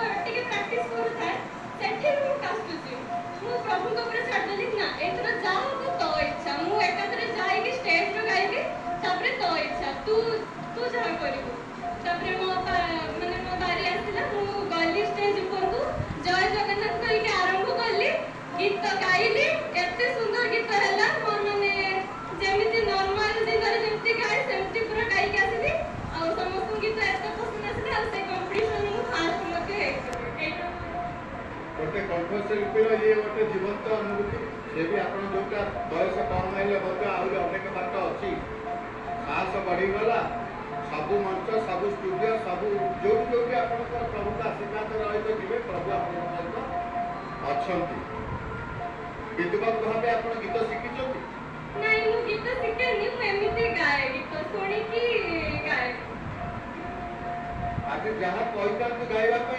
ଟିକେ ପ୍ରାକ୍ଟିସ୍ କରୁଥାଏ ସେଠି ମୁଁ କାସୁଛି। ମୁଁ ପ୍ରଭୁଙ୍କ ଉପରେ ଛାଡ଼ିଦେଲି ନା ଏଥର ଯାହା ହବ ତୋ ଇଚ୍ଛା। ମୁଁ ଏକାଥରେ ଯାଇକି ଷ୍ଟେଜ୍ରେ ଗାଇବି ତାପରେ ତୋ ଇଚ୍ଛା ତୁ ଯାହା କରିବୁ। ତାପରେ ମୋ ବାରି ଆସିଲା ମୁଁ ଗଲି ଷ୍ଟେଜ୍ ଉପରକୁ ଜୟ ଜଗନ୍ନାଥ କହିକି ଆରମ୍ଭ କଲି ଗୀତ ଗାଇଲି। ଏତେ ସୁନ୍ଦର ଗୀତ ହେଲା ମୋର ମାନେ ଯେମିତି ନର୍ମାଲ ଦିନରେ ଯେମିତି ଗାଏ ସେମିତି ପୁରା ଗାଇକି ଆସିଲି। ଆଉ ସମସ୍ତଙ୍କୁ ଗୀତ ଏତେ ପସନ୍ଦ ଆସିଲା ଆଉ ସେ କମ୍ପିଟିସନରେ ମୁଁ ଫାଷ୍ଟ ମଧ୍ୟ ହେଇଥିଲି। ଗୋଟେ କଣ୍ଠଶିଳ୍ପୀର ଇଏ ଗୋଟେ ଜୀବନ୍ତ ଅନୁଭୂତି। ସେ ବି ଆପଣ ଯୋଉଟା ବୟସ କମ୍ ହେଲେ ମଧ୍ୟ ଆହୁରି ଅନେକ ବାଟ ଅଛି। ସାହସ ବଢ଼ିଗଲା। ସବୁ ମଞ୍ଚ ସବୁ ଷ୍ଟୁଡ଼ିଓ ସବୁ ଯୋଉଠି ଆପଣଙ୍କର ପ୍ରଭୁଙ୍କ ଆଶୀର୍ବାଦ ରହିବ ଯିବେ ପ୍ରଭୁ ଆପଣଙ୍କ ସହିତ ଅଛନ୍ତି। ବିଦ୍ୱାନ ଭାବେ ଆପଣ ଗୀତ ଶିଖିଛନ୍ତି? ନାଇଁ ମୁଁ ଗୀତ ଶିଖେନି ମୁଁ ଏମିତି ଗାଏ ଗୀତ ଶୁଣିକି ଗାଏ। ଆଜି ଯାହା କହିଥାନ୍ତୁ ଗାଇବା ପାଇଁ